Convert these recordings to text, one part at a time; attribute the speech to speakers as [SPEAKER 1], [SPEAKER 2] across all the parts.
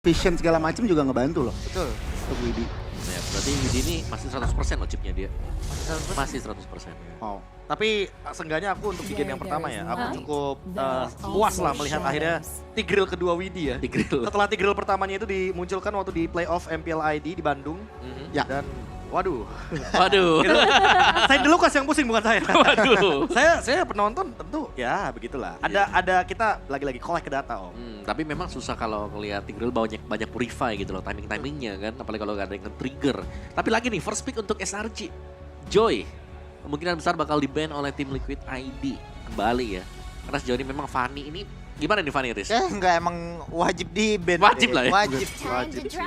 [SPEAKER 1] Vision segala macam juga ngebantu loh
[SPEAKER 2] Betul.
[SPEAKER 1] untuk Widi.
[SPEAKER 3] Ya, berarti Widi ini masih 100% loh chipnya dia.
[SPEAKER 2] Masih 100%.
[SPEAKER 3] Masih 100%.
[SPEAKER 1] Wow.
[SPEAKER 4] Tapi seenggaknya aku untuk di game yang pertama ya, aku cukup puas lah melihat akhirnya Tigreal kedua Widi ya.
[SPEAKER 3] Tigreal.
[SPEAKER 4] Setelah Tigreal pertamanya itu dimunculkan waktu di playoff MPL ID di Bandung.
[SPEAKER 1] Ya.
[SPEAKER 4] Dan waduh.
[SPEAKER 3] Waduh.
[SPEAKER 4] Itu, saya dulu yang pusing bukan saya.
[SPEAKER 3] Waduh.
[SPEAKER 4] saya penonton tentu ya begitulah. Ada kita lagi-lagi collect ke data Om.
[SPEAKER 3] Tapi memang susah kalau ngelihat Tigreal banyak purify gitu loh timingnya kan, apalagi kalau gak ada yang nge-trigger. Tapi lagi nih first pick untuk SRG. Joy kemungkinan besar bakal di-ban oleh tim Liquid ID kembali ya. Karena sejauh ini memang Fanny ini gimana nih Fanny Riz?
[SPEAKER 2] Ya enggak emang wajib di band.
[SPEAKER 3] Wajib lah ya.
[SPEAKER 2] Wajib.
[SPEAKER 4] Wajib sih.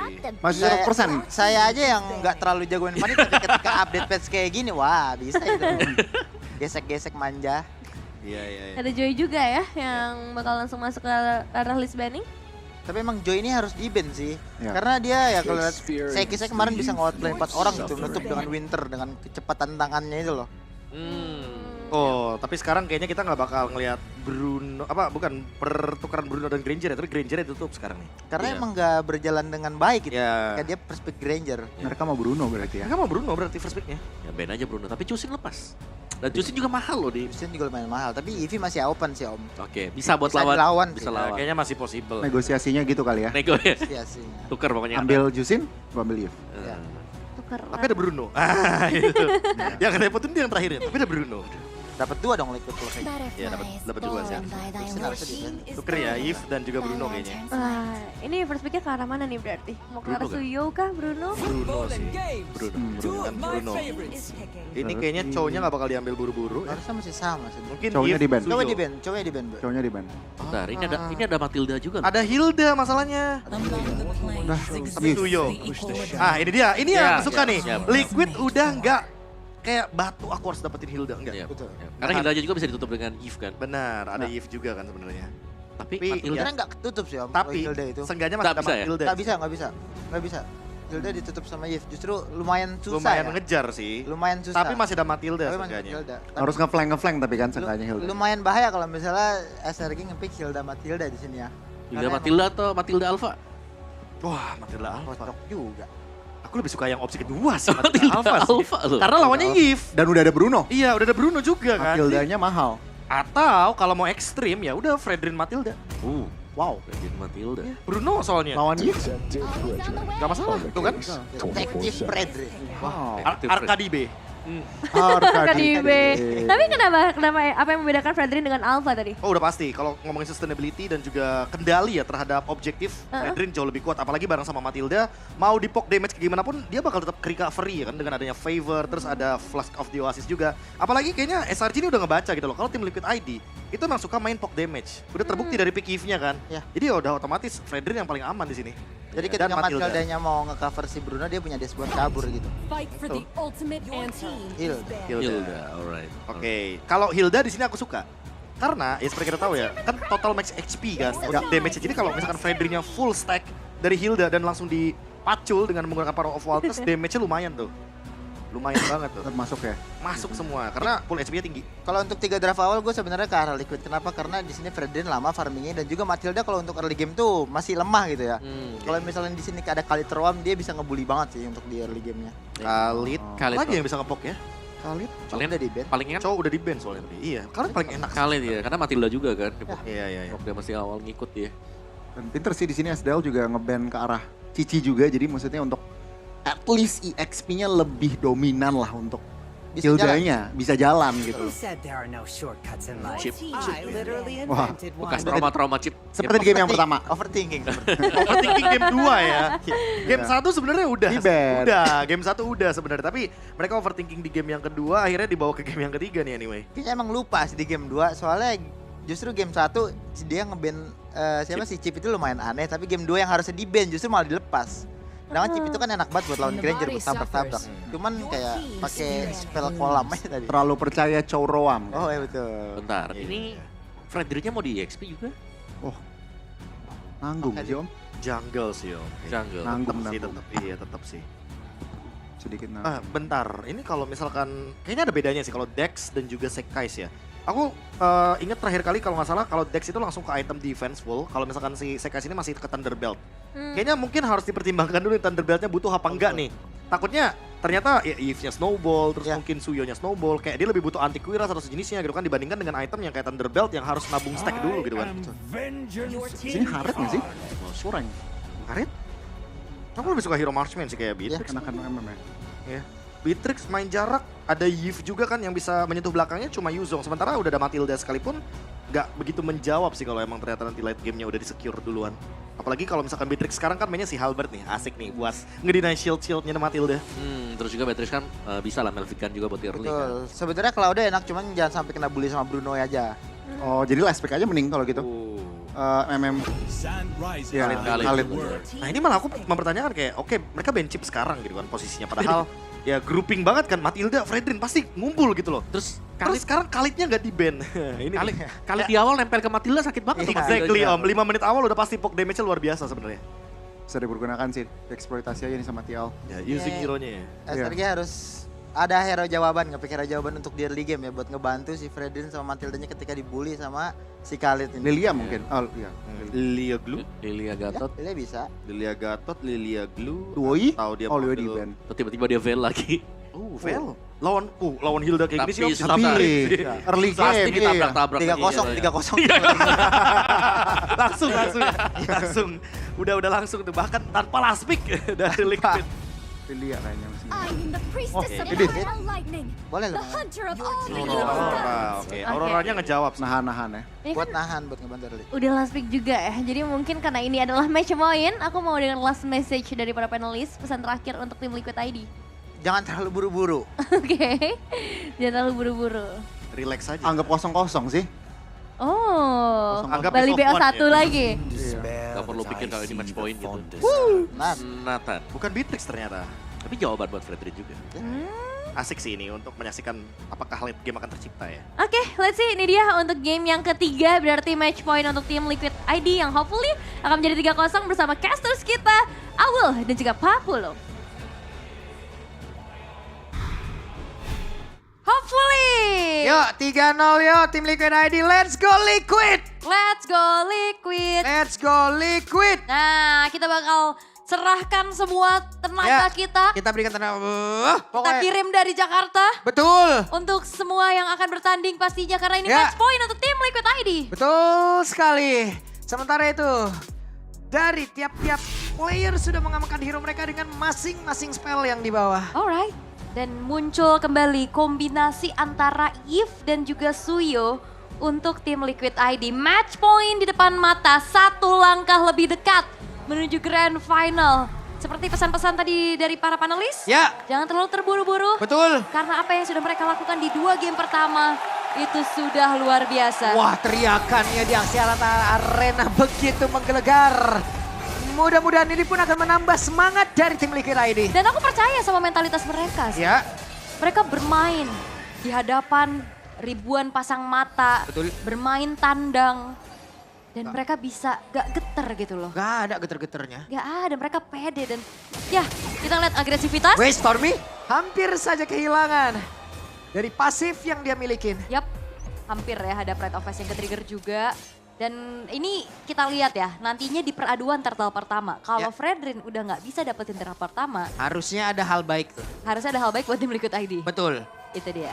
[SPEAKER 1] Masih
[SPEAKER 2] Saya-
[SPEAKER 1] 100%.
[SPEAKER 2] Saya aja yang nggak terlalu jagoin Fanny, tapi ketika update patch kayak gini, wah bisa itu. Gesek-gesek manja.
[SPEAKER 4] Iya.
[SPEAKER 5] Ada Joy juga ya yang bakal langsung masuk ke arah list banning.
[SPEAKER 2] Tapi emang Joy ini harus di ban sih.
[SPEAKER 1] Ya.
[SPEAKER 2] Karena dia ya kalau lihat saya kemarin bisa nge-outplay 4 orang gitu, menutup dengan Winter dengan kecepatan tangannya itu loh.
[SPEAKER 4] Oh, tapi sekarang kayaknya kita nggak bakal ngelihat Bruno, bukan pertukaran Bruno dan Granger ya, tapi Granger tutup sekarang nih.
[SPEAKER 2] Karena
[SPEAKER 3] Iya.
[SPEAKER 2] emang nggak berjalan dengan baik gitu.
[SPEAKER 4] Ya.
[SPEAKER 2] Kayak dia perspek Granger.
[SPEAKER 1] Mereka mau Bruno berarti ya.
[SPEAKER 4] Mereka mau Bruno berarti first pick-nya.
[SPEAKER 3] Ya ban aja Bruno, tapi Cusin lepas. Dan Cusin juga mahal loh di.
[SPEAKER 2] Justru juga lumayan mahal, tapi Eevee masih open sih Om.
[SPEAKER 3] Oke, bisa buat
[SPEAKER 2] Bisa
[SPEAKER 3] lawan.
[SPEAKER 2] dilawan
[SPEAKER 3] Bisa
[SPEAKER 2] sih.
[SPEAKER 3] lawan.
[SPEAKER 4] Kayaknya masih possible.
[SPEAKER 1] Negosiasinya gitu kali ya.
[SPEAKER 3] Nego ya.
[SPEAKER 2] Iya sih.
[SPEAKER 3] Tukar pokoknya.
[SPEAKER 1] Ambil Jusin, gua ambil Yves.
[SPEAKER 2] Ya.
[SPEAKER 5] Tuker.
[SPEAKER 4] Tapi ada Bruno. Itu. Yang repotin dia yang terakhir ya, tapi ada Bruno.
[SPEAKER 2] Dapat 2 dong Liquid kalau kayak gitu.
[SPEAKER 4] Iya, dapat 2 sih.
[SPEAKER 2] Harusnya di ban.
[SPEAKER 4] Tuker ya, Eve dan juga Bruno kayaknya.
[SPEAKER 5] Wah, ini first picknya ke arah mana nih berarti? Mau ke arah
[SPEAKER 3] Bruno kan?
[SPEAKER 5] Suyo kah, Bruno?
[SPEAKER 4] Bruno sih. Bruno kan Bruno. Ini kayaknya cowoknya nggak bakal diambil buru-buru. Ya.
[SPEAKER 2] Harusnya masih sama sih.
[SPEAKER 4] Mungkin
[SPEAKER 1] Cowoknya
[SPEAKER 4] Eve,
[SPEAKER 1] di ban.
[SPEAKER 4] Suyo.
[SPEAKER 2] Coba di ban, coba di ban, Bro.
[SPEAKER 1] Cowoknya di ban.
[SPEAKER 3] Bentar, ini ada Matilda juga. loh.
[SPEAKER 4] Ada Hilda masalahnya.
[SPEAKER 1] Udah,
[SPEAKER 4] Tapi
[SPEAKER 1] Yves.
[SPEAKER 4] Suyo. Ah, ini dia. Ini yang
[SPEAKER 3] Ya,
[SPEAKER 4] aku suka
[SPEAKER 3] ya,
[SPEAKER 4] nih.
[SPEAKER 3] ya.
[SPEAKER 4] Liquid udah nggak kayak batu aku harus dapetin Hilda enggak.
[SPEAKER 3] Iya,
[SPEAKER 2] Betul.
[SPEAKER 3] ya. Karena Hilda juga bisa ditutup dengan Eve kan.
[SPEAKER 4] Benar, ada
[SPEAKER 1] Nah.
[SPEAKER 4] Eve juga kan sebenarnya.
[SPEAKER 3] Tapi
[SPEAKER 4] Tapi,
[SPEAKER 3] Matilda
[SPEAKER 2] Karena nggak ketutup sih Om.
[SPEAKER 4] Tapi
[SPEAKER 2] kalau Hilda itu.
[SPEAKER 4] seenggaknya
[SPEAKER 3] Nggak
[SPEAKER 4] masih
[SPEAKER 3] bisa
[SPEAKER 4] dapat
[SPEAKER 3] ya?
[SPEAKER 4] Hilda.
[SPEAKER 2] Nggak bisa. Hilda ditutup sama Yves. Justru lumayan susah
[SPEAKER 4] Lumayan
[SPEAKER 2] ya.
[SPEAKER 4] ngejar sih.
[SPEAKER 2] Lumayan susah.
[SPEAKER 4] Tapi masih ada Matilda
[SPEAKER 2] Tapi masih
[SPEAKER 4] seenggaknya.
[SPEAKER 2] Hilda. Tapi
[SPEAKER 1] Harus ngeflank tapi kan seenggaknya Hilda.
[SPEAKER 2] lumayan bahaya kalau misalnya SRG ngepick Hilda Matilda di sini ya.
[SPEAKER 3] Hilda
[SPEAKER 2] Karena
[SPEAKER 3] Matilda atau Matilda Alpha?
[SPEAKER 4] Wah, Matilda
[SPEAKER 2] emang
[SPEAKER 4] Alpha.
[SPEAKER 2] cocok juga.
[SPEAKER 4] Aku lebih suka yang opsi kedua sih,
[SPEAKER 3] Matilda
[SPEAKER 4] Matilda Alpha sih.
[SPEAKER 3] Alpha loh.
[SPEAKER 4] Karena lawannya Eve.
[SPEAKER 1] Dan udah ada Bruno.
[SPEAKER 4] Iya, udah ada Bruno juga kan.
[SPEAKER 1] Matildanya mahal.
[SPEAKER 4] Atau kalau mau ekstrim ya udah Fredrin Matilda.
[SPEAKER 1] Wow.
[SPEAKER 3] Legend Matilda.
[SPEAKER 4] Bruno soalnya.
[SPEAKER 1] Lawan Yves.
[SPEAKER 4] Gak masalah, tuh kan?
[SPEAKER 2] Detektif Fredri.
[SPEAKER 1] Wow.
[SPEAKER 4] Arkadi B.
[SPEAKER 5] KDB. Tapi kenapa apa yang membedakan Fredrin dengan Alpha tadi?
[SPEAKER 4] Oh udah pasti, kalau ngomongin sustainability dan juga kendali ya terhadap objektif, Fredrin jauh lebih kuat. Apalagi bareng sama Matilda, mau di poke damage kayak gimana pun, dia bakal tetap recovery ya kan. Dengan adanya favor, terus ada Flask of the Oasis juga. Apalagi kayaknya SRG ini udah ngebaca gitu loh, kalau tim Liquid ID, itu emang suka main poke damage. Udah terbukti dari pick Eve-nya kan.
[SPEAKER 2] Ya.
[SPEAKER 4] Jadi ya udah otomatis Fredrin yang paling aman di sini.
[SPEAKER 2] Jadi
[SPEAKER 4] Dan
[SPEAKER 2] ketika
[SPEAKER 4] Matilda.
[SPEAKER 2] Matildanya mau nge-cover si Bruno, dia punya dashboard kabur gitu.
[SPEAKER 6] Fight for the ultimate anti.
[SPEAKER 2] Hilda.
[SPEAKER 3] Hilda, alright.
[SPEAKER 4] Oke, kalau Hilda di sini aku suka. Karena ya seperti kita tahu ya, kan total max HP kan, damage. Jadi kalau misalkan Fredrin-nya full stack dari Hilda dan langsung dipacul dengan menggunakan Power of Waltz, damage-nya lumayan tuh. Lumayan banget tuh.
[SPEAKER 1] Termasuk ya.
[SPEAKER 4] Masuk semua karena full HP-nya tinggi.
[SPEAKER 2] Kalau untuk 3 draft awal gue sebenarnya ke arah Liquid. Kenapa? Karena di sini Fredrin lama farmingnya dan juga Matilda kalau untuk early game tuh masih lemah gitu ya. Kalau misalnya di sini ada Khalid Terwam, dia bisa ngebully banget sih untuk di early gamenya.
[SPEAKER 4] Khalid,
[SPEAKER 3] Khalid
[SPEAKER 4] lagi
[SPEAKER 3] kok.
[SPEAKER 4] yang bisa ngepok ya? Khalid,
[SPEAKER 3] Paling
[SPEAKER 2] Udah di ban.
[SPEAKER 3] paling kan
[SPEAKER 4] cowok udah di ban soalnya tadi. Iya, Khalid paling enak.
[SPEAKER 3] Khalid ya, karena Matilda juga kan.
[SPEAKER 4] Iya.
[SPEAKER 3] Waktu dia masih awal ngikut ya.
[SPEAKER 1] Dan pinter sih di sini Asdal juga ngeban ke arah Cici juga. Jadi maksudnya untuk at least EXP-nya lebih dominan lah untuk
[SPEAKER 2] Bisa jalan.
[SPEAKER 1] Hildanya bisa jalan gitu.
[SPEAKER 7] Who said there are no shortcuts in life?
[SPEAKER 3] Chip.
[SPEAKER 7] I literally
[SPEAKER 1] Wah,
[SPEAKER 7] invented one.
[SPEAKER 3] Bekas trauma-trauma chip.
[SPEAKER 1] Seperti di game yang pertama.
[SPEAKER 2] Overthinking.
[SPEAKER 4] Overthinking game 2 ya. Game 1 sebenarnya udah.
[SPEAKER 1] Di ban.
[SPEAKER 4] Udah, game 1 udah sebenarnya. Tapi mereka overthinking di game yang kedua akhirnya dibawa ke game yang ketiga nih anyway.
[SPEAKER 2] Kayaknya emang lupa sih di game 2 soalnya justru game 1 dia nge-ban siapa sih Chip itu lumayan aneh, tapi game 2 yang harusnya di-ban justru malah dilepas. Sedangkan Chip itu kan enak banget buat lawan Granger buat tabrak-tabrak. Cuman kayak pakai spell kolam aja tadi.
[SPEAKER 1] Terlalu percaya Chowroam.
[SPEAKER 2] Oh iya betul.
[SPEAKER 3] Bentar, ini Fredrinnya mau di EXP juga?
[SPEAKER 1] Nanggung sih Om.
[SPEAKER 4] Jungle sih om.
[SPEAKER 3] Jungle.
[SPEAKER 1] Nanggung,
[SPEAKER 4] Tetap sih,
[SPEAKER 1] nanggung.
[SPEAKER 4] tetap. Iya, tetap sih.
[SPEAKER 1] Sedikit
[SPEAKER 4] Ah, bentar. Ini kalau misalkan kayaknya ada bedanya sih kalau Dex dan juga Sekais ya. Aku ingat terakhir kali kalau nggak salah, kalau Dex itu langsung ke item defense full. Kalau misalkan si Sekas ini masih ke Thunderbelt. Kayaknya mungkin harus dipertimbangkan dulu Thunderbeltnya butuh apa enggak nih. Takutnya ternyata ya Eve-nya snowball, terus mungkin Suyo-nya snowball. Kayak dia lebih butuh anti-Quiras atau sejenisnya gitu kan, dibandingkan dengan item yang kayak Thunderbelt yang harus nabung stack dulu gitu kan.
[SPEAKER 1] Sini Harit nggak sih? Sureng.
[SPEAKER 4] Karet? Aku lebih suka hero marksman sih kayak Beatrix.
[SPEAKER 1] Kenakan MM ya.
[SPEAKER 4] Ya. Beatrix main jarak, ada Yves juga kan yang bisa menyentuh belakangnya cuma Yuzong. Sementara udah ada Matilda sekalipun nggak begitu menjawab sih kalau emang ternyata nanti late game-nya udah di-secure duluan. Apalagi kalau misalkan Beatrix sekarang kan mainnya si Halberd nih, asik nih buat ngedeny shield-shieldnya Matilda.
[SPEAKER 3] Terus juga Beatrix kan bisa lah Melvikan juga buat early kan.
[SPEAKER 2] Betul. Sebenarnya Cloud enak, cuman jangan sampai kena bully sama Bruno aja.
[SPEAKER 1] Oh, jadi last pick aja mending kalau gitu. MM. Ya, Khalid.
[SPEAKER 4] Nah ini malah aku mempertanyakan kayak, oke mereka ban chip sekarang gitu kan posisinya. Padahal ya grouping banget kan, Matilda, Fredrin pasti ngumpul gitu loh.
[SPEAKER 3] Terus
[SPEAKER 4] Sekarang Khalidnya nggak di ban. Ini
[SPEAKER 3] Khalid di awal nempel ke Matilda sakit banget tuh.
[SPEAKER 4] exactly om, 5 menit awal udah pasti poke damage-nya luar biasa sebenarnya.
[SPEAKER 1] Bisa dipergunakan sih, eksploitasi aja nih sama Tial.
[SPEAKER 4] Ya, using hero-nya ya.
[SPEAKER 2] SRG harus ada hero jawaban, ngepick hero jawaban untuk di early game ya buat ngebantu si Fredrin sama Matildanya ketika dibully sama si Khalid ini.
[SPEAKER 1] Lilia mungkin. Oh iya.
[SPEAKER 4] Lilia Glue,
[SPEAKER 3] Lilia Gatot.
[SPEAKER 2] Dia bisa.
[SPEAKER 4] Lilia Gatot, Lilia Glue.
[SPEAKER 1] Duoi?
[SPEAKER 4] Tahu dia
[SPEAKER 1] Oh, Lilia di
[SPEAKER 4] dulu.
[SPEAKER 1] ban.
[SPEAKER 3] Terus tiba-tiba dia veil lagi.
[SPEAKER 4] Vel. Lawan Hilda kayak gini
[SPEAKER 3] Tapi
[SPEAKER 4] sih.
[SPEAKER 1] Tapi early
[SPEAKER 3] Pasti
[SPEAKER 1] game.
[SPEAKER 3] ditabrak-tabrak.
[SPEAKER 2] 3-0.
[SPEAKER 4] langsung. Udah langsung tuh bahkan tanpa last pick dari Liquid.
[SPEAKER 1] Lilia kayaknya masih.
[SPEAKER 6] I am the priestess of
[SPEAKER 1] ini.
[SPEAKER 6] fire and lightning.
[SPEAKER 2] Boleh
[SPEAKER 6] The
[SPEAKER 2] loh.
[SPEAKER 6] hunter of all the
[SPEAKER 4] Aurora,
[SPEAKER 6] universe.
[SPEAKER 4] oke. Auroranya ngejawab.
[SPEAKER 1] Nahan-nahan ya.
[SPEAKER 5] Ini
[SPEAKER 2] Buat
[SPEAKER 5] kan
[SPEAKER 2] nahan, buat ngebantu early.
[SPEAKER 5] udah last pick juga ya. Jadi mungkin karena ini adalah match point, aku mau dengan last message dari para panelis, pesan terakhir untuk tim Liquid ID.
[SPEAKER 2] Jangan terlalu buru-buru.
[SPEAKER 5] Oke. Jangan terlalu buru-buru.
[SPEAKER 4] Relax aja.
[SPEAKER 1] Anggap kosong-kosong sih.
[SPEAKER 5] Oh,
[SPEAKER 4] Anggap
[SPEAKER 5] Bali
[SPEAKER 4] best of one
[SPEAKER 5] BO1 lagi.
[SPEAKER 3] Gak perlu pikir kalau ini match point gitu.
[SPEAKER 2] Nah,
[SPEAKER 3] Nathan.
[SPEAKER 4] Bukan Beatrix ternyata.
[SPEAKER 3] Tapi jawaban buat Fredrin juga.
[SPEAKER 4] Asik sih ini untuk menyaksikan apakah late game akan tercipta ya.
[SPEAKER 5] Oke, let's see. Ini dia untuk game yang ketiga. Berarti match point untuk tim Liquid ID yang hopefully akan menjadi 3-0 bersama casters kita, Awul dan juga Papulo. Hopefully.
[SPEAKER 8] Yuk 3-0 yuk tim Liquid ID, let's go Liquid!
[SPEAKER 5] Let's go Liquid.
[SPEAKER 8] Let's go Liquid!
[SPEAKER 5] Nah, kita bakal serahkan semua tenaga kita.
[SPEAKER 8] Kita berikan tenaga,
[SPEAKER 5] Kita
[SPEAKER 8] pokoknya
[SPEAKER 5] kirim dari Jakarta
[SPEAKER 8] betul,
[SPEAKER 5] untuk semua yang akan bertanding pastinya karena ini
[SPEAKER 8] Ya.
[SPEAKER 5] match point untuk tim Liquid ID.
[SPEAKER 8] betul sekali. Sementara itu, dari tiap-tiap player sudah mengamankan hero mereka dengan masing-masing spell yang di bawah.
[SPEAKER 5] Alright. Dan muncul kembali kombinasi antara Eve dan juga Suyo untuk tim Liquid ID. Match point di depan mata, satu langkah lebih dekat menuju grand final. Seperti pesan-pesan tadi dari para panelis,
[SPEAKER 8] Ya,
[SPEAKER 5] jangan terlalu terburu-buru.
[SPEAKER 8] betul.
[SPEAKER 5] Karena apa yang sudah mereka lakukan di 2 game pertama itu sudah luar biasa.
[SPEAKER 8] Wah, teriakannya di Axiata Arena begitu menggelegar. Mudah-mudahan ini pun akan menambah semangat dari tim Liquid ID.
[SPEAKER 5] Dan aku percaya sama mentalitas mereka sih.
[SPEAKER 8] Ya,
[SPEAKER 5] Mereka bermain di hadapan ribuan pasang mata,
[SPEAKER 8] betul.
[SPEAKER 5] bermain tandang. Dan mereka bisa gak geter gitu loh.
[SPEAKER 8] Gak ada geter-geternya.
[SPEAKER 5] Gak ada, mereka pede dan ya kita lihat agresivitas.
[SPEAKER 8] Wait, Stormy hampir saja kehilangan dari pasif yang dia milikin.
[SPEAKER 5] Yap, hampir ya ada Pride of Ice yang ke-trigger juga. Dan ini kita lihat ya, nantinya di peraduan turtle pertama. Kalau
[SPEAKER 8] Ya.
[SPEAKER 5] Fredrin udah gak bisa dapetin turtle pertama,
[SPEAKER 8] Harusnya ada hal baik tuh.
[SPEAKER 5] harusnya ada hal baik buat tim Liquid ID.
[SPEAKER 8] Betul.
[SPEAKER 5] Itu dia.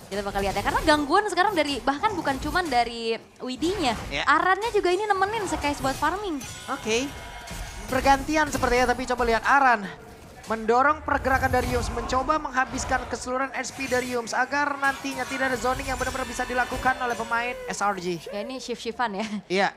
[SPEAKER 5] Kita bakal lihat ya, karena gangguan sekarang dari, bahkan bukan cuman dari WD-nya.
[SPEAKER 8] Ya.
[SPEAKER 5] Arannya juga ini nemenin sekais buat farming.
[SPEAKER 8] Oke. Bergantian sepertinya, tapi coba lihat Aran. Mendorong pergerakan dari Yums, mencoba menghabiskan keseluruhan HP dari Yums agar nantinya tidak ada zoning yang benar-benar bisa dilakukan oleh pemain SRG.
[SPEAKER 5] Ya ini shift-shiftan ya.
[SPEAKER 8] Iya,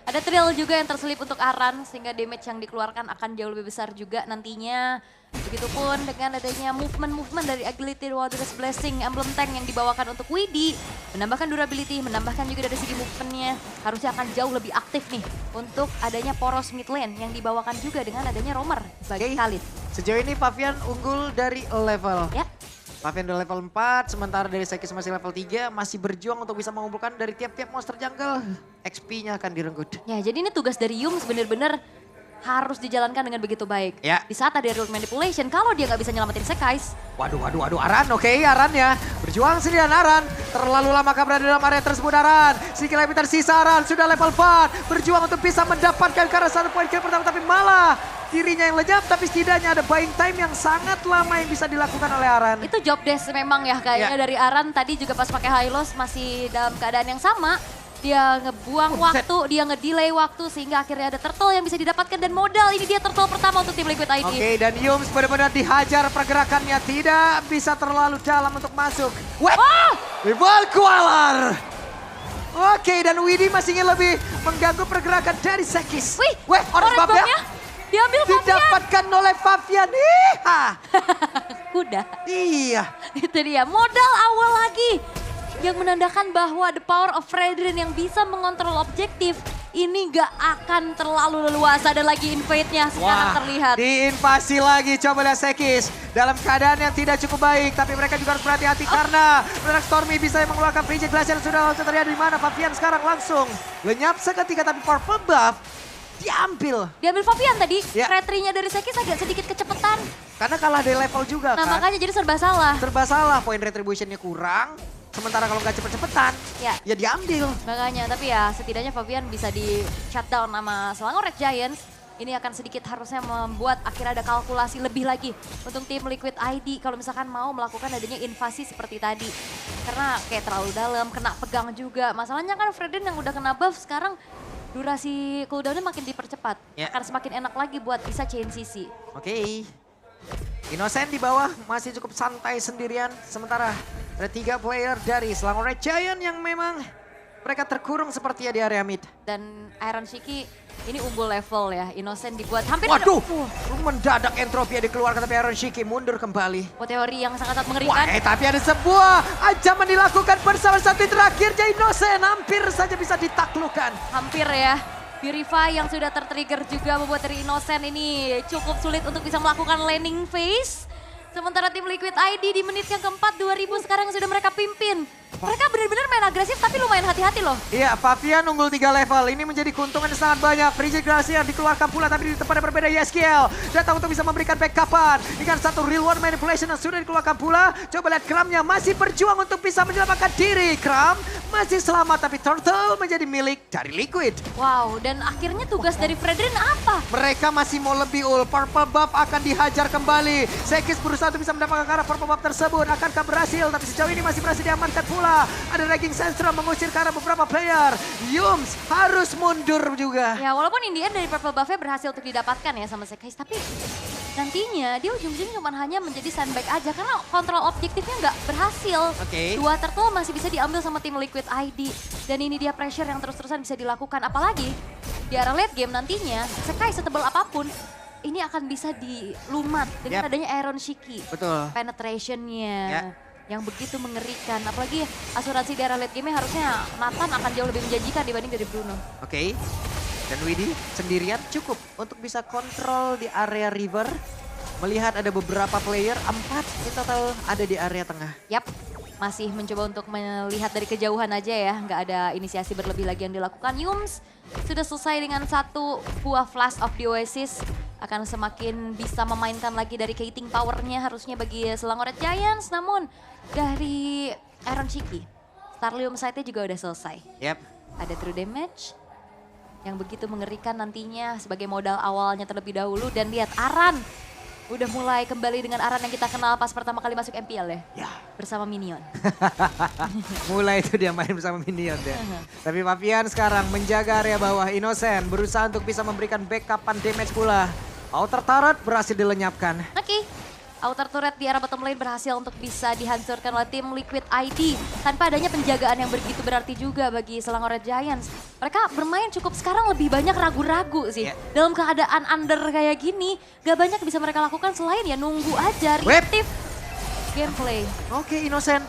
[SPEAKER 5] Ada trill juga yang terselip untuk Aran sehingga damage yang dikeluarkan akan jauh lebih besar juga nantinya. Begitupun dengan adanya movement-movement dari ability Wilderness Blessing, emblem tank yang dibawakan untuk Widi. Menambahkan durability, menambahkan juga dari segi movementnya. Harusnya akan jauh lebih aktif nih untuk adanya poros mid lane yang dibawakan juga dengan adanya roamer bagi
[SPEAKER 8] Oke.
[SPEAKER 5] Khalid.
[SPEAKER 8] sejauh ini Pavian unggul dari level.
[SPEAKER 5] Ya,
[SPEAKER 8] Pavian udah level 4, sementara dari Sekis masih level 3, masih berjuang untuk bisa mengumpulkan dari tiap-tiap monster jungle. XP-nya akan direnggut.
[SPEAKER 5] ya jadi ini tugas dari Yums bener-bener harus dijalankan dengan begitu baik.
[SPEAKER 8] Ya.
[SPEAKER 5] Di saat ada rule manipulation, kalau dia nggak bisa nyelamatin Sekais,
[SPEAKER 8] Waduh, Aran, oke, Aran ya. Berjuang sendirian Aran. Terlalu lama berada dalam area tersebut Aran. Sedikit lebih tersisa Aran, sudah level 4. Berjuang untuk bisa mendapatkan karena 1 poin kill pertama, tapi malah dirinya yang lenyap. Tapi setidaknya ada buying time yang sangat lama yang bisa dilakukan oleh Aran.
[SPEAKER 5] itu job desk memang ya kayaknya
[SPEAKER 8] Ya.
[SPEAKER 5] dari Aran tadi juga pas pakai high loss masih dalam keadaan yang sama. Dia ngebuang waktu, dia ngedelay waktu sehingga akhirnya ada turtle yang bisa didapatkan dan modal. Ini dia turtle pertama untuk tim Liquid ID.
[SPEAKER 8] Oke, dan Yums benar-benar dihajar pergerakannya. Tidak bisa terlalu dalam untuk masuk. Rival Kualar. Oke, dan Widi masih ingin lebih mengganggu pergerakan dari Sekis.
[SPEAKER 5] Wih,
[SPEAKER 8] Orange
[SPEAKER 5] orange
[SPEAKER 8] buff ya.
[SPEAKER 5] bomb-nya diambil Fabian.
[SPEAKER 8] Didapatkan oleh Fabian. Iha.
[SPEAKER 5] Kuda.
[SPEAKER 8] Iya.
[SPEAKER 5] Itu dia, modal awal lagi. Yang menandakan bahwa the power of Fredrin yang bisa mengontrol objektif ini gak akan terlalu leluasa dan lagi invade-nya sekarang terlihat.
[SPEAKER 8] Diinvasi lagi, coba lihat Sekis. Dalam keadaan yang tidak cukup baik, tapi mereka juga harus berhati-hati karena Black Stormy bisa mengeluarkan Free Glass yang sudah terlihat di mana. Fabian sekarang langsung lenyap seketika, tapi purple buff diambil.
[SPEAKER 5] Diambil Fabian tadi,
[SPEAKER 8] Ya.
[SPEAKER 5] retrinya dari Sekis agak sedikit kecepatan.
[SPEAKER 8] Karena kalah dari level juga
[SPEAKER 5] Nah
[SPEAKER 8] kan.
[SPEAKER 5] makanya jadi serba salah.
[SPEAKER 8] Serba salah, poin retributionnya kurang. Sementara kalau nggak cepet-cepetan,
[SPEAKER 5] Ya.
[SPEAKER 8] diambil.
[SPEAKER 5] Makanya, tapi ya setidaknya Fabian bisa di shutdown sama Selangor Red Giants. Ini akan sedikit harusnya membuat akhirnya ada kalkulasi lebih lagi untuk tim Liquid ID kalau misalkan mau melakukan adanya invasi seperti tadi. Karena kayak terlalu dalam, kena pegang juga. Masalahnya kan Fredrin yang udah kena buff sekarang durasi cooldownnya makin dipercepat.
[SPEAKER 8] Ya.
[SPEAKER 5] Akan semakin enak lagi buat bisa chain CC.
[SPEAKER 8] Oke. Innocent di bawah masih cukup santai sendirian. Sementara ada 3 player dari Selangor Red Giant yang memang mereka terkurung sepertinya di area mid.
[SPEAKER 5] Dan Iron Shiki ini unggul level ya. Innocent dibuat hampir
[SPEAKER 8] Waduh, mendadak entropi yang dikeluarkan tapi Iron Shiki mundur kembali.
[SPEAKER 5] teori yang sangat
[SPEAKER 8] Wah,
[SPEAKER 5] mengerikan.
[SPEAKER 8] tapi ada sebuah ancaman dilakukan bersama satu terakhirnya Innocent. Hampir saja bisa ditaklukkan.
[SPEAKER 5] Hampir ya. Purify yang sudah tertrigger juga membuat dari Innocent ini cukup sulit untuk bisa melakukan landing phase. Sementara tim Liquid ID di menit yang keempat 2000 sekarang sudah mereka pimpin. Mereka benar-benar main agresif tapi lumayan hati-hati loh.
[SPEAKER 8] Iya, Fabian unggul 3 level. Ini menjadi keuntungan yang sangat banyak. Free Glacier dikeluarkan pula tapi di tempat yang berbeda YSKL. Datang untuk bisa memberikan backupan. Dengan satu real world manipulation yang sudah dikeluarkan pula. Coba lihat Kramnya masih berjuang untuk bisa menyelamatkan diri. Kram masih selamat tapi Turtle menjadi milik dari Liquid.
[SPEAKER 5] Wow, dan akhirnya tugas dari Fredrin apa?
[SPEAKER 8] Mereka masih mau lebih ul. Purple buff akan dihajar kembali. Sekis berusaha untuk bisa mendapatkan arah purple buff tersebut. Akankah berhasil? Tapi sejauh ini masih berhasil diamankan pula. Ada Raging Sandstorm mengusir ke arah beberapa player. Yums harus mundur juga.
[SPEAKER 5] Ya walaupun in the end dari purple buff-nya berhasil untuk didapatkan ya sama Sekais. Tapi nantinya dia ujung-ujungnya cuma hanya menjadi sandbag aja. Karena kontrol objektifnya nggak berhasil.
[SPEAKER 8] Oke.
[SPEAKER 5] 2 turtle masih bisa diambil sama tim Liquid ID. Dan ini dia pressure yang terus-terusan bisa dilakukan. Apalagi di arah late game nantinya Sekais setebal apapun ini akan bisa dilumat dengan
[SPEAKER 8] Yap.
[SPEAKER 5] adanya Iron Shiki.
[SPEAKER 8] Betul.
[SPEAKER 5] Penetrationnya
[SPEAKER 8] Ya.
[SPEAKER 5] yang begitu mengerikan. Apalagi asuransi di arah late game harusnya Nathan akan jauh lebih menjanjikan dibanding dari Bruno.
[SPEAKER 8] Oke. Dan Widi sendirian cukup untuk bisa kontrol di area river. Melihat ada beberapa player, 4 in total ada di area tengah.
[SPEAKER 5] Yap, masih mencoba untuk melihat dari kejauhan aja ya. Nggak ada inisiasi berlebih lagi yang dilakukan. Yums sudah selesai dengan 1 buah Flash of the Oasis. Akan semakin bisa memainkan lagi dari Kating powernya harusnya bagi Selangor Red Giants. Namun dari Iron Shiki, Starlium Sight-nya juga udah selesai.
[SPEAKER 8] Yap.
[SPEAKER 5] Ada true damage yang begitu mengerikan nantinya sebagai modal awalnya terlebih dahulu. Dan lihat Aran udah mulai kembali dengan Aran yang kita kenal pas pertama kali masuk MPL ya.
[SPEAKER 8] Ya.
[SPEAKER 5] Bersama Minion.
[SPEAKER 8] Mulai itu dia main bersama Minion deh. Tapi Fabian sekarang menjaga area bawah. Innocent berusaha untuk bisa memberikan backupan damage pula. Outer turret berhasil dilenyapkan.
[SPEAKER 5] Oke. Outer turret di arah bottom lane berhasil untuk bisa dihancurkan oleh tim Liquid ID. Tanpa adanya penjagaan yang begitu berarti juga bagi Selangor Red Giants. Mereka bermain cukup sekarang lebih banyak ragu-ragu sih.
[SPEAKER 8] Yeah.
[SPEAKER 5] Dalam keadaan under kayak gini, gak banyak bisa mereka lakukan selain ya nunggu aja,
[SPEAKER 8] Whip.
[SPEAKER 5] reaktif gameplay.
[SPEAKER 8] Oke, Innocent.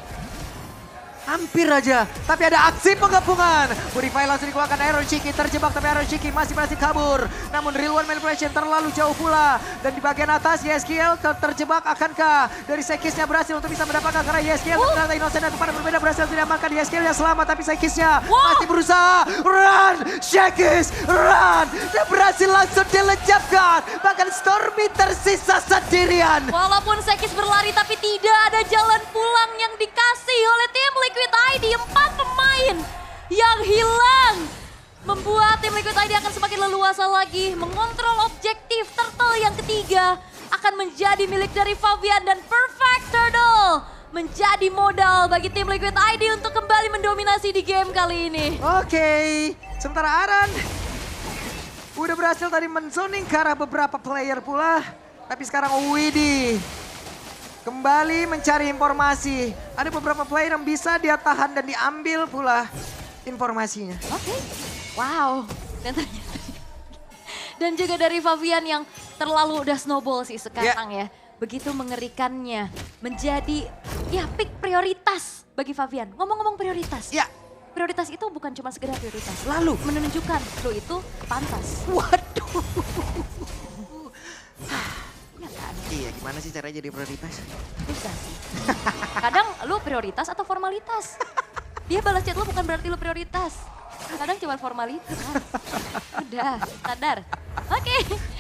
[SPEAKER 8] Hampir aja, tapi ada aksi penggabungan. Purify langsung dikeluarkan, Iron Shiki terjebak, tapi Iron Shiki masih berhasil kabur. Namun Real One Manipulation terlalu jauh pula. Dan di bagian atas YSKL terjebak, akankah dari Sekisnya berhasil untuk bisa mendapatkan, karena YSKL ternyata Innocent dan tempat berbeda berhasil diamankan. YSKL yang selamat, tapi Sekisnya masih berusaha. Run, Sekis, run. Dan berhasil langsung dilenyapkan. Bahkan Stormy tersisa sendirian.
[SPEAKER 5] Walaupun Sekis berlari tapi tidak ada jalan pulang yang dikasih oleh tim Liquid ID. 4 pemain yang hilang. Membuat tim Liquid ID akan semakin leluasa lagi mengontrol objektif. Turtle yang ketiga akan menjadi milik dari Fabian dan Perfect Turtle menjadi modal bagi tim Liquid ID untuk kembali mendominasi di game kali ini.
[SPEAKER 8] Oke, sementara Aran udah berhasil tadi menzoning ke arah beberapa player pula. Tapi sekarang Widi kembali mencari informasi. Ada beberapa player yang bisa dia tahan dan diambil pula informasinya.
[SPEAKER 5] Oke, wow. Dan juga dari Fabian yang terlalu udah snowball sih sekarang ya. Begitu mengerikannya menjadi ya pick prioritas bagi Fabian. Ngomong-ngomong prioritas.
[SPEAKER 8] Ya.
[SPEAKER 5] Prioritas itu bukan cuma sekedar prioritas.
[SPEAKER 8] Lalu
[SPEAKER 5] menunjukkan lo itu pantas.
[SPEAKER 8] waduh.
[SPEAKER 5] Ya kan?
[SPEAKER 8] Iya, gimana sih caranya jadi prioritas?
[SPEAKER 5] Bisa sih. Kadang lu prioritas atau formalitas. Dia balas chat lu bukan berarti lu prioritas. Kadang cuma formalitas. Udah, sadar. Oke.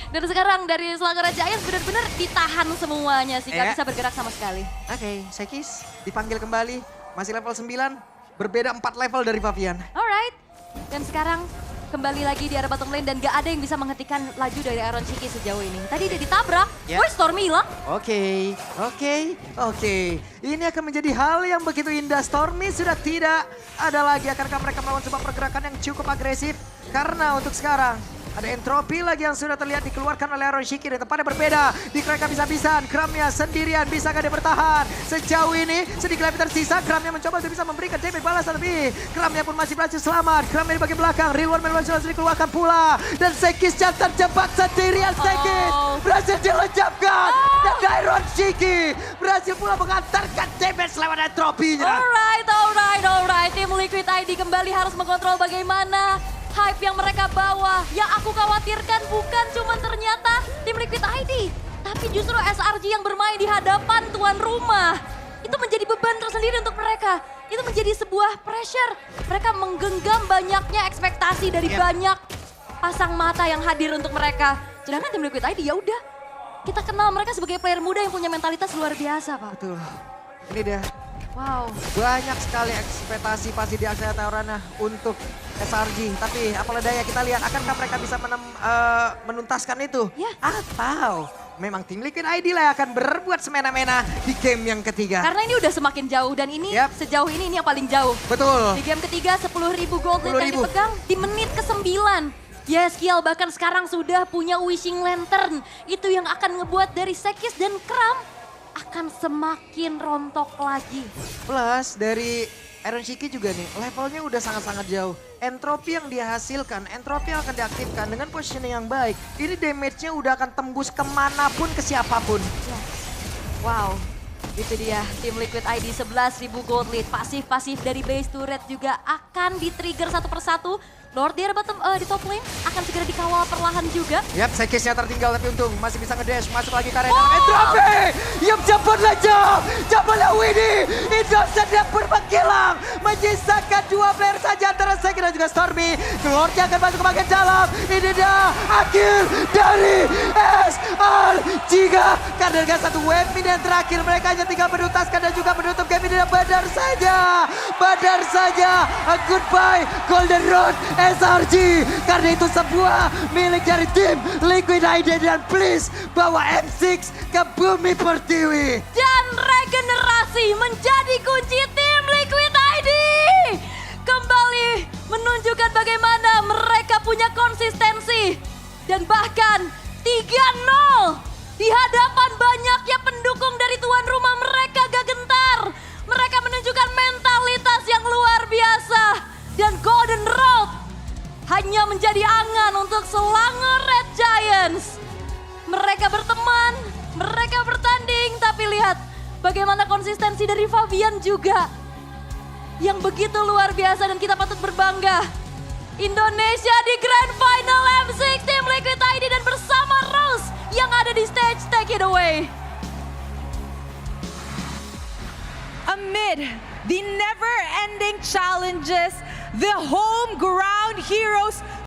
[SPEAKER 5] Dan sekarang dari Selangor Giants benar-benar ditahan semuanya sih. Gak bisa bergerak sama sekali.
[SPEAKER 8] Oke, Sekis dipanggil kembali. Masih level 9. Berbeda 4 level dari Fabian.
[SPEAKER 5] Alright. Dan sekarang kembali lagi di arah bottom lane dan gak ada yang bisa menghentikan laju dari Iron Shiki sejauh ini. Tadi dia ditabrak. Woi, Stormy hilang.
[SPEAKER 8] Oke. Ini akan menjadi hal yang begitu indah. Stormy sudah tidak ada lagi. Akankah mereka melawan sebuah pergerakan yang cukup agresif? Karena untuk sekarang ada entropi lagi yang sudah terlihat dikeluarkan oleh Iron Shiki. Dan tempatnya berbeda. Di-crack habis-habisan. Kramnya sendirian. Bisakah dia bertahan? Sejauh ini sedikit lebih tersisa. Kramnya mencoba untuk bisa memberikan damage balas. Tapi Kramnya pun masih berhasil selamat. Kramnya di bagian belakang. Real One Man sudah dikeluarkan pula. Dan Sekis terjebak sendirian. Sekis berhasil dilenyapkan. Dan Iron Shiki berhasil pula mengantarkan damage lewat entropinya.
[SPEAKER 5] Alright. Tim Liquid ID kembali harus mengontrol bagaimana hype yang mereka bawa. Yang aku khawatirkan bukan cuma ternyata tim Liquid ID, tapi justru SRG yang bermain di hadapan tuan rumah. Itu menjadi beban tersendiri untuk mereka. Itu menjadi sebuah pressure. Mereka menggenggam banyaknya ekspektasi dari banyak pasang mata yang hadir untuk mereka. Sedangkan tim Liquid ID ya udah, kita kenal mereka sebagai player muda yang punya mentalitas luar biasa, Pak.
[SPEAKER 8] Betul. Ini dia.
[SPEAKER 5] Wow.
[SPEAKER 8] Banyak sekali ekspektasi pasti di Aksaya Taurana untuk SRG. Tapi apalah daya, kita lihat akankah mereka bisa menuntaskan itu.
[SPEAKER 5] Ya.
[SPEAKER 8] Atau memang tim Liquid ID lah yang akan berbuat semena-mena di game yang ketiga.
[SPEAKER 5] Karena ini udah semakin jauh dan ini sejauh ini yang paling jauh.
[SPEAKER 8] Betul.
[SPEAKER 5] Di game ketiga 10.000 gold lead yang
[SPEAKER 8] 10.000.
[SPEAKER 5] dipegang di menit ke-9. YSKL bahkan sekarang sudah punya Wishing Lantern. Itu yang akan ngebuat dari Sekis dan Kram akan semakin rontok lagi.
[SPEAKER 8] Plus dari Iron Shiki juga nih, levelnya udah sangat-sangat jauh. Entropi yang dihasilkan, entropi yang akan diaktifkan dengan positioning yang baik. Ini damage-nya udah akan tembus kemanapun, ke siapapun.
[SPEAKER 5] Ya. Wow, itu dia tim Liquid ID 11.000 gold lead. Pasif-pasif dari base turret juga akan di-trigger satu persatu. Lord di top lane akan segera dikawal perlahan juga.
[SPEAKER 8] Yap, Sekisnya tertinggal tapi untung masih bisa ngedash. Masuk lagi ke arena. Entropi! Yap, cepatlah Widi! Innocent yang bermengkilang. Menyisakan 2 player saja antara Sekis dan juga Stormy. Lordnya akan masuk ke bagian dalam. Ini dia akhir dari SRG. Karena dengan satu wave mini yang terakhir mereka hanya tinggal menuntaskan dan juga menutup game ini. Benar saja. A goodbye Golden Road SRG. Karena itu sebuah milik dari tim Liquid ID. Dan please bawa M6 ke bumi pertiwi.
[SPEAKER 5] Dan regenerasi menjadi kunci tim Liquid ID. Kembali menunjukkan bagaimana mereka punya konsistensi. Dan bahkan 3-0 di hadapan banyaknya pendukung dari tuan rumah. Mereka gak gentar. Mereka menunjukkan mentalitas yang luar biasa. Dan Golden Road hanya menjadi angan untuk Selangor Red Giants. Mereka berteman, mereka bertanding, tapi lihat bagaimana konsistensi dari Fabian juga. yang begitu luar biasa dan kita patut berbangga. Indonesia di Grand Final M6 Team Liquid ID dan bersama Rose yang ada di stage, take it away.
[SPEAKER 9] Amid the never-ending challenges, the home ground heroes